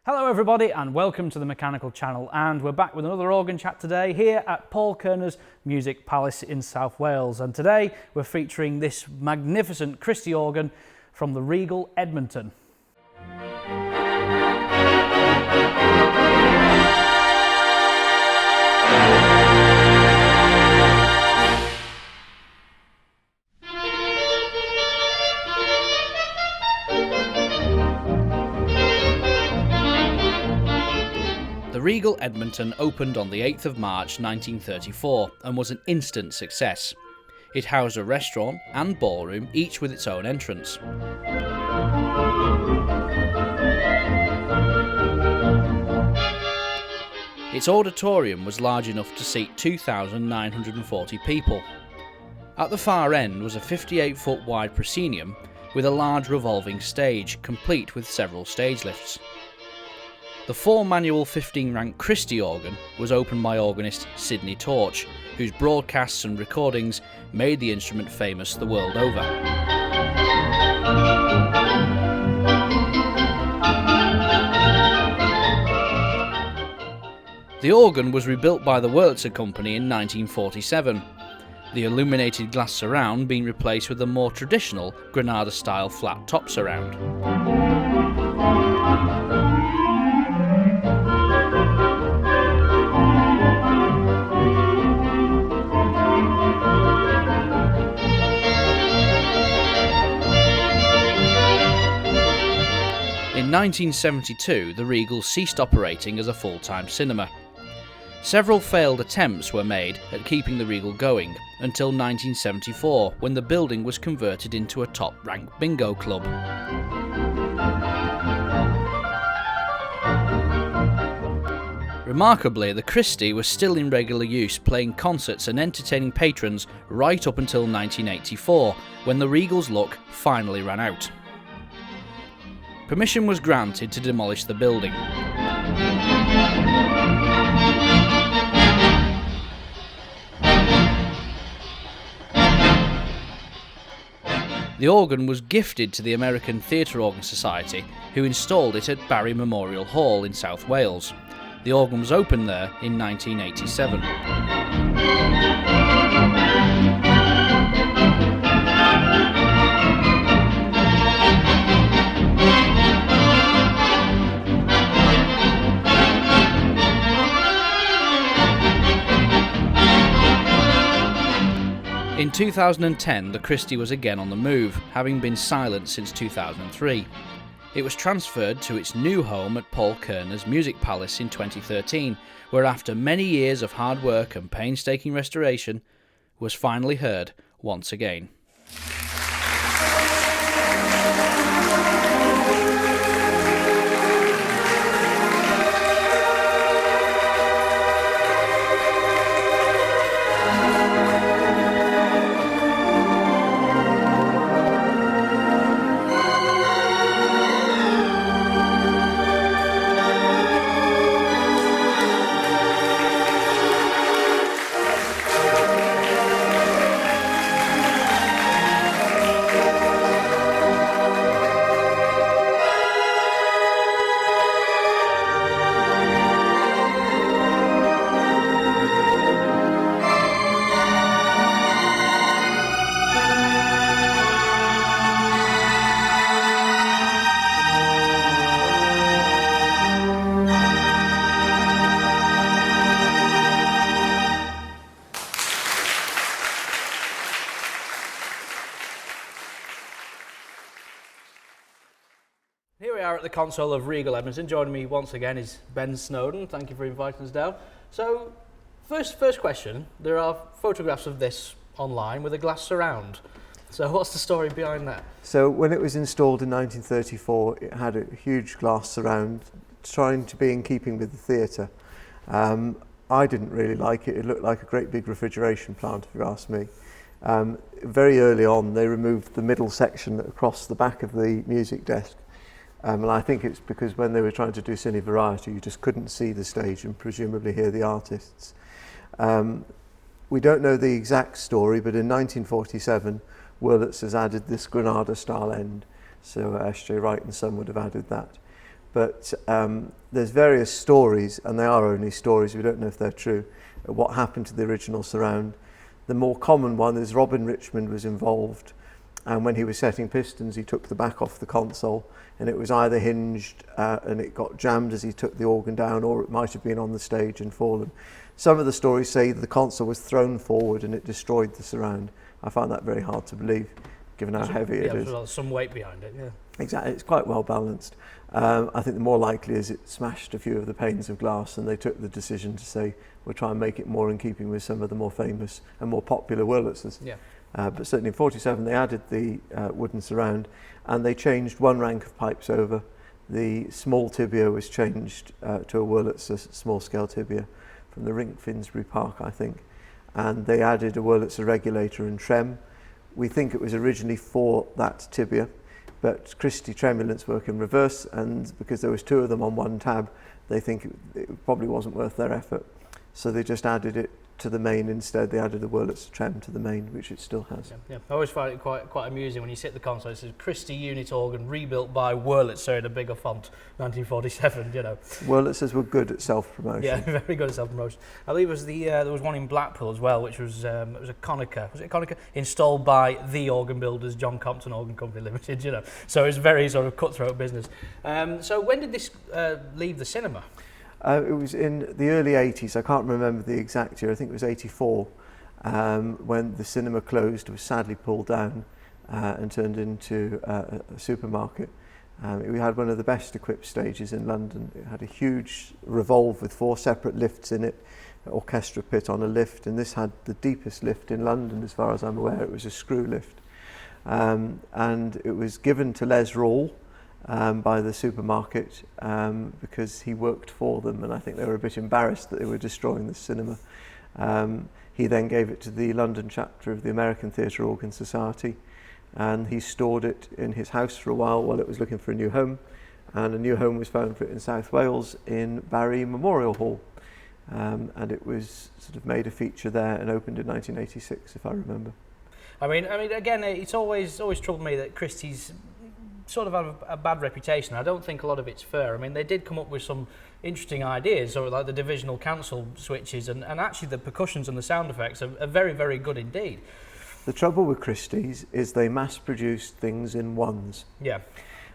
Hello everybody and welcome to the Mechanical Channel, and we're back with another organ chat today here at Paul Kirner's Music Palace in South Wales, and today we're featuring this magnificent Christie organ from the Regal Edmonton. The Regal Edmonton opened on the 8th of March 1934 and was an instant success. It housed a restaurant and ballroom, each with its own entrance. Its auditorium was large enough to seat 2,940 people. At the far end was a 58-foot wide proscenium with a large revolving stage, complete with several stage lifts. The 4-manual 15-rank Christie organ was opened by organist Sidney Torch, whose broadcasts and recordings made the instrument famous the world over. The organ was rebuilt by the Wurlitzer company in 1947, the illuminated glass surround being replaced with a more traditional Granada-style flat top surround. In 1972, the Regal ceased operating as a full-time cinema. Several failed attempts were made at keeping the Regal going until 1974, when the building was converted into a top-ranked bingo club. Remarkably, the Christie was still in regular use, playing concerts and entertaining patrons right up until 1984, when the Regal's luck finally ran out. Permission was granted to demolish the building. The organ was gifted to the American Theatre Organ Society, who installed it at Barry Memorial Hall in South Wales. The organ was opened there in 1987. In 2010, the Christie was again on the move, having been silent since 2003. It was transferred to its new home at Paul Kirner's Music Palace in 2013, where after many years of hard work and painstaking restoration, was finally heard once again. Here we are at the console of Regal Edmonton. Joining me once again is Ben Snowden. Thank you for inviting us down. So, first question. There are photographs of this online with a glass surround. So what's the story behind that? So when it was installed in 1934, it had a huge glass surround, trying to be in keeping with the theatre. I didn't really like it. It looked like a great big refrigeration plant, if you ask me. Very early on, they removed the middle section across the back of the music desk. And I think it's because when they were trying to do cine variety, you just couldn't see the stage and presumably hear the artists. We don't know the exact story, but in 1947, Wurlitzer has added this Granada style end. So S.J. Wright and Son would have added that. But there's various stories, and they are only stories, we don't know if they're true, what happened to the original surround. The more common one is Robin Richmond was involved, and when he was setting pistons he took the back off the console, and it was either hinged and it got jammed as he took the organ down, or it might have been on the stage and fallen. Some of the stories say the console was thrown forward and it destroyed the surround. I find that very hard to believe, given how heavy it is. There's some weight behind it, yeah. Exactly, it's quite well balanced. I think the more likely is it smashed a few of the panes of glass, and they took the decision to say, we'll try and make it more in keeping with some of the more famous and more popular Wurlitzers. Yeah. But certainly in 47 they added the wooden surround, and they changed one rank of pipes over. The small tibia was changed to a Wurlitzer small scale tibia from the Rink Finsbury Park, I think, and they added a Wurlitzer regulator and trem. We think it was originally for that tibia, but Christie tremulants work in reverse, and because there was two of them on one tab, they think it probably wasn't worth their effort. So they just added it to the main instead. They added the Wurlitzer trem to the main, which it still has. Yeah. I always find it quite amusing when you sit the console. It says Christie unit organ rebuilt by Wurlitzer in a bigger font, 1947. You know, Wurlitzers were good at self-promotion. Yeah, very good at self-promotion. I believe it was there was one in Blackpool as well, which was it was a Konica. Was it a Konica installed by the organ builders, John Compton Organ Company Limited? You know, so it's very sort of cutthroat business. So when did this leave the cinema? It was in the early 80s. I can't remember the exact year. I think it was 84 when the cinema closed. It was sadly pulled down and turned into a supermarket. We had one of the best equipped stages in London. It had a huge revolve with 4 separate lifts in it, an orchestra pit on a lift, and this had the deepest lift in London as far as I'm aware. It was a screw lift. And it was given to Les Rawle by the supermarket because he worked for them, and I think they were a bit embarrassed that they were destroying the cinema. He then gave it to the London chapter of the American Theatre Organ Society, and he stored it in his house for a while it was looking for a new home, and a new home was found for it in South Wales in Barry Memorial Hall, and it was sort of made a feature there and opened in 1986, if I remember. I mean, again, it's always troubled me that Christie's sort of have a bad reputation. I don't think a lot of it's fair. I mean, they did come up with some interesting ideas, or like the divisional cancel switches, and actually the percussions and the sound effects are very, very good indeed. The trouble with Christie's is they mass-produced things in ones. Yeah.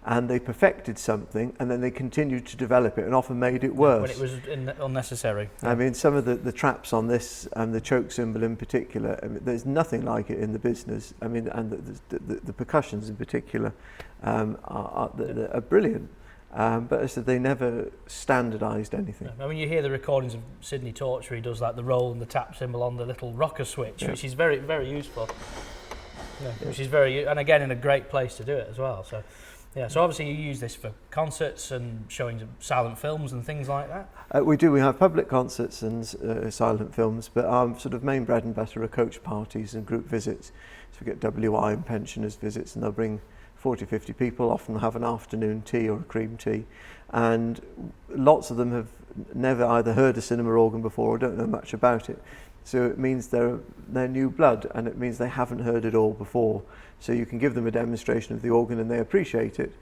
And they perfected something, and then they continued to develop it and often made it worse. When it was unnecessary. Yeah. I mean, some of the traps on this, and the choke cymbal in particular, I mean, there's nothing like it in the business. I mean, and the percussions in particular are brilliant. But as I said, they never standardised anything. I mean, you hear the recordings of Sidney Torch where he does like the roll and the tap cymbal on the little rocker switch, which is very, very useful. Which is and again, in a great place to do it as well. So. Yeah, so obviously you use this for concerts and showings of silent films and things like that? We do. We have public concerts and silent films, but our sort of main bread and butter are coach parties and group visits. So we get WI and pensioners visits, and they'll bring 40, 50 people, often have an afternoon tea or a cream tea. And lots of them have never either heard a cinema organ before or don't know much about it. So it means they're new blood, and it means they haven't heard it all before. So you can give them a demonstration of the organ and they appreciate it.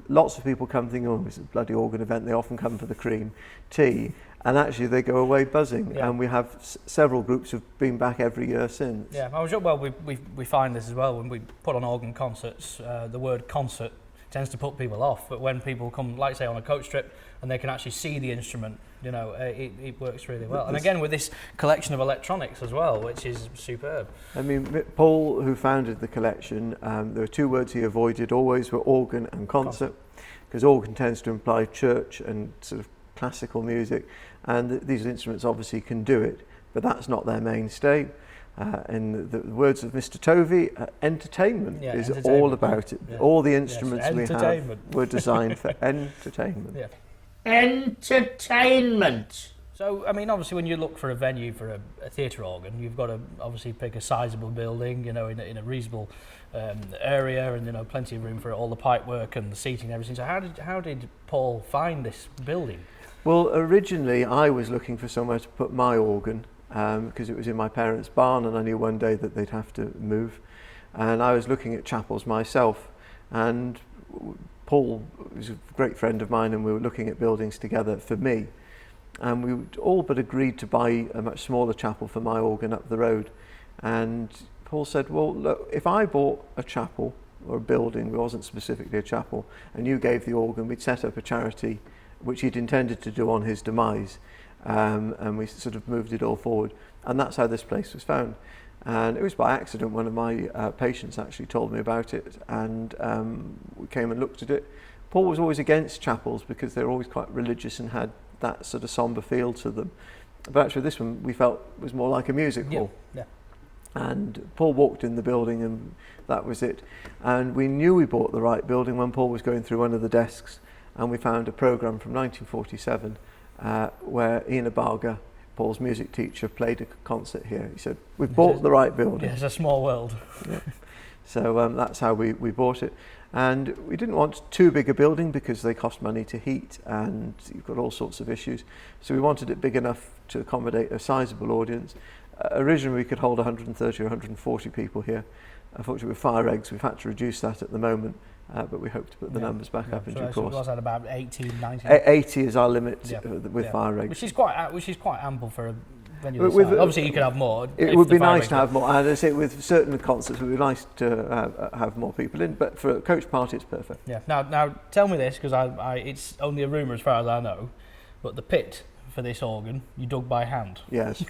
Lots of people come thinking, oh, it's a bloody organ event. They often come for the cream tea, and actually they go away buzzing. Yeah. And we have several groups who've been back every year since. Yeah, we find this as well when we put on organ concerts. The word concert tends to put people off, but when people come, like say, on a coach trip and they can actually see the instrument, you know, it works really well. And again, with this collection of electronics as well, which is superb. I mean, Paul, who founded the collection, there were 2 words he avoided always, were organ and concert, because organ tends to imply church and sort of classical music, and these instruments obviously can do it, but that's not their mainstay. In the words of Mr. Tovey, entertainment is all about it. Yeah. All the instruments we have were designed for entertainment. Yeah. Entertainment! So, I mean, obviously when you look for a venue for a theatre organ, you've got to obviously pick a sizable building, you know, in a reasonable area, and, you know, plenty of room for all the pipe work and the seating and everything. So how did Paul find this building? Well, originally I was looking for somewhere to put my organ, because it was in my parents' barn and I knew one day that they'd have to move. And I was looking at chapels myself, and Paul was a great friend of mine, and we were looking at buildings together for me. And we all but agreed to buy a much smaller chapel for my organ up the road. And Paul said, well, look, if I bought a chapel or a building, it wasn't specifically a chapel, and you gave the organ, we'd set up a charity, which he'd intended to do on his demise. And we sort of moved it all forward. And that's how this place was found. And it was by accident. One of my patients actually told me about it, and we came and looked at it. Paul was always against chapels because they were always quite religious and had that sort of sombre feel to them. But actually this one we felt was more like a music hall. Yeah. And Paul walked in the building and that was it. And we knew we bought the right building when Paul was going through one of the desks, and we found a programme from 1947 where Ynyshir, Paul's music teacher, played a concert here. He said, we've bought the right building. Yeah, it's a small world. Yeah. So that's how we bought it. And we didn't want too big a building because they cost money to heat and you've got all sorts of issues. So we wanted it big enough to accommodate a sizable audience. Originally we could hold 130 or 140 people here. Unfortunately with fire eggs we've had to reduce that at the moment, but we hope to put the numbers back up in due course. So it was at about 18, 19? 80 is our limit with fire eggs. Which is quite ample for a venue this size. Obviously you could have more. It would be nice to have more, and I say with certain concerts it would be nice to have more people in, but for a coach party it's perfect. Yeah. Now tell me this, because it's only a rumour as far as I know, but the pit for this organ you dug by hand. Yes.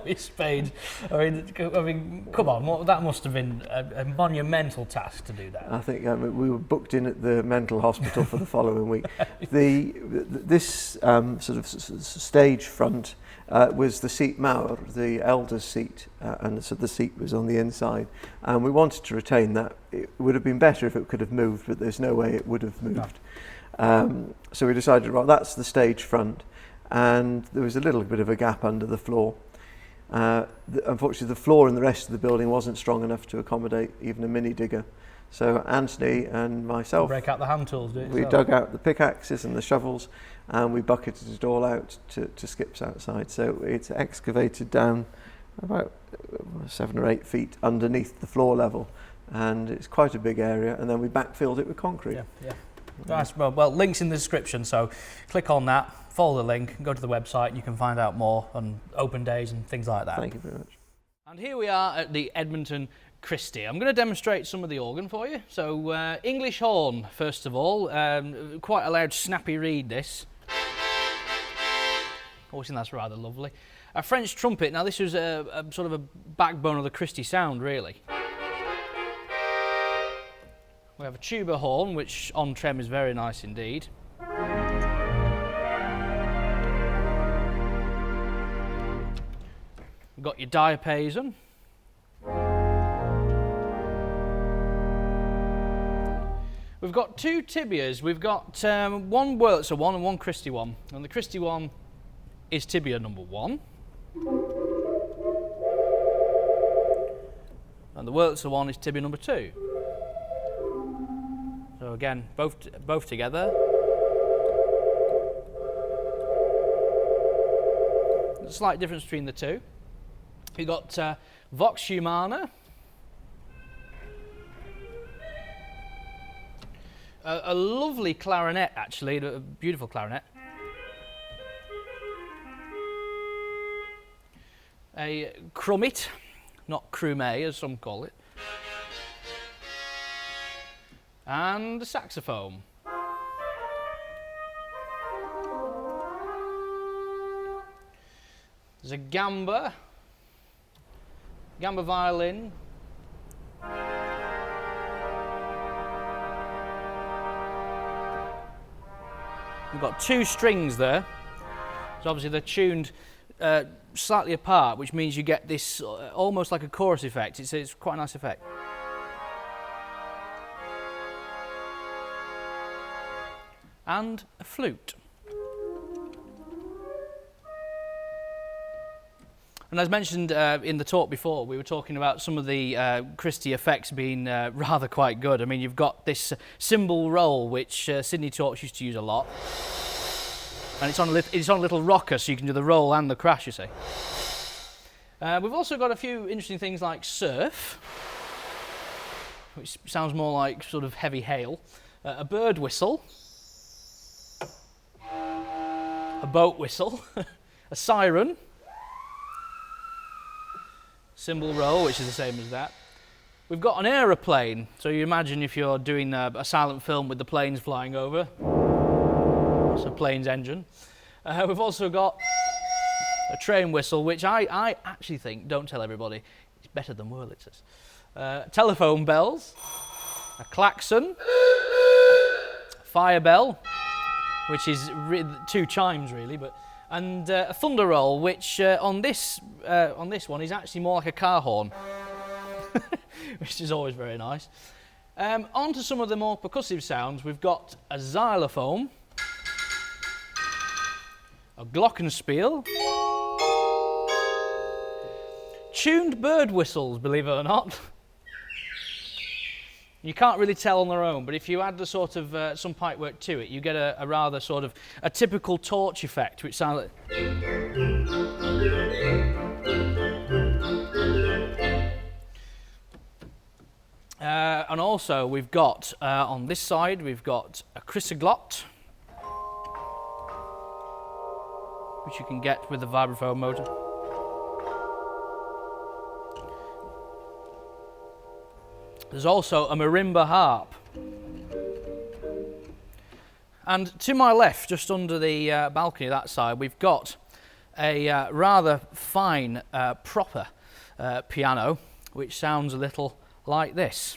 We spade. I mean, come on, that must have been a monumental task to do that. I think we were booked in at the mental hospital for the following week. This sort of stage front was the seat Mawr, the elder's seat, and so the seat was on the inside. And we wanted to retain that. It would have been better if it could have moved, but there's no way it would have moved. No. So we decided, right, that's the stage front. And there was a little bit of a gap under the floor. Unfortunately, the floor in the rest of the building wasn't strong enough to accommodate even a mini digger. So Anthony and myself, break out the hand tools, we dug out the pickaxes and the shovels, and we bucketed it all out to skips outside. So it's excavated down about 7 or 8 feet underneath the floor level, and it's quite a big area. And then we backfilled it with concrete. Yeah. Nice. Well, links in the description, so click on that, follow the link, go to the website, you can find out more on open days and things like that. Thank you very much. And here we are at the Edmonton Christie. I'm going to demonstrate some of the organ for you. So English horn, first of all, quite a loud snappy reed this. Always think that's rather lovely. A French trumpet, now this was a sort of a backbone of the Christie sound really. We have a tuba horn, which on trem is very nice indeed. We've got your diapason. We've got 2 tibias. We've got one Wurlitzer one and one Christie one. And the Christie one is tibia number 1. And the Wurlitzer one is tibia number 2. So again, both together. There's a slight difference between the two. We've got Vox Humana. A lovely clarinet, actually, a beautiful clarinet. A crummet, not crumé as some call it. And a saxophone. There's a gamba violin. We've got 2 strings there. So obviously they're tuned slightly apart, which means you get this almost like a chorus effect. It's quite a nice effect. And a flute. And as mentioned in the talk before, we were talking about some of the Christie effects being rather quite good. I mean, you've got this cymbal roll, which Sidney Torch used to use a lot. And it's on a little rocker, so you can do the roll and the crash, you see. We've also got a few interesting things like surf, which sounds more like sort of heavy hail. a bird whistle, a boat whistle, a siren, cymbal roll, which is the same as that. We've got an aeroplane, so you imagine if you're doing a silent film with the planes flying over. It's a plane's engine. We've also got a train whistle, which I actually think, don't tell everybody, it's better than Wurlitzer's. Telephone bells, a klaxon, fire bell, which is 2 chimes really, and a thunder roll, which on this one is actually more like a car horn. Which is always very nice. On to some of the more percussive sounds. We've got a xylophone, a glockenspiel, tuned bird whistles, believe it or not. You can't really tell on their own, but if you add the sort of some pipework to it, you get a rather sort of a typical torch effect, which sounds like... and also we've got, on this side, we've got a chrysoglot, which you can get with the vibraphone motor. There's also a marimba harp. And to my left, just under the balcony that side, we've got a rather fine, proper piano, which sounds a little like this.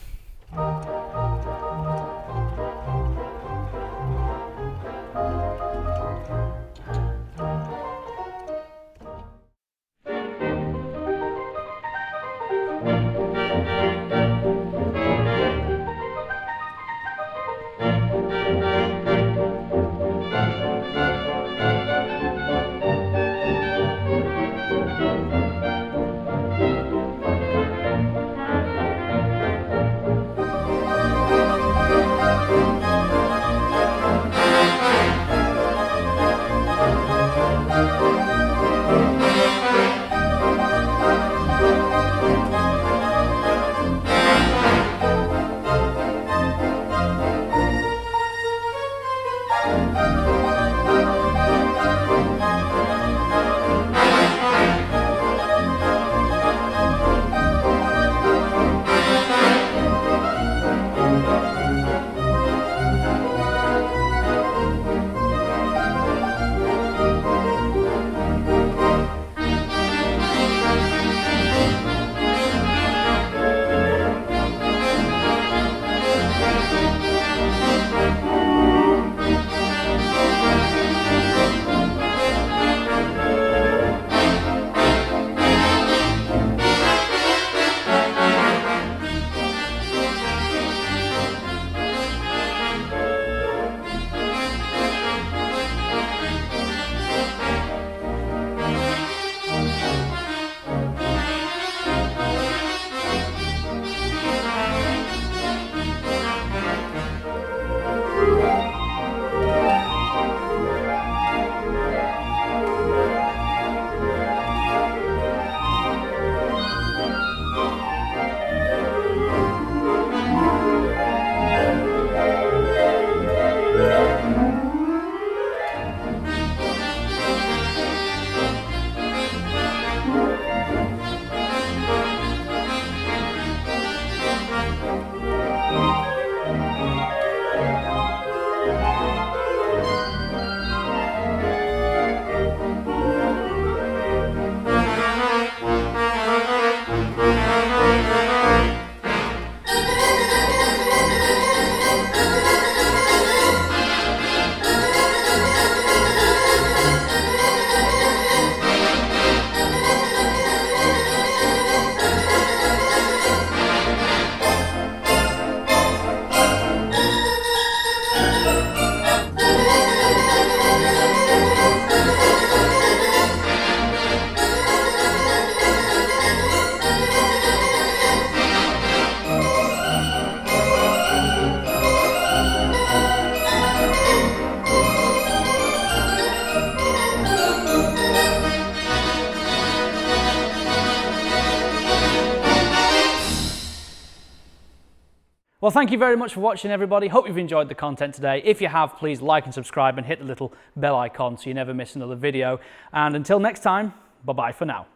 Well, thank you very much for watching, everybody. Hope you've enjoyed the content today. If you have, please like and subscribe and hit the little bell icon so you never miss another video. And until next time, bye-bye for now.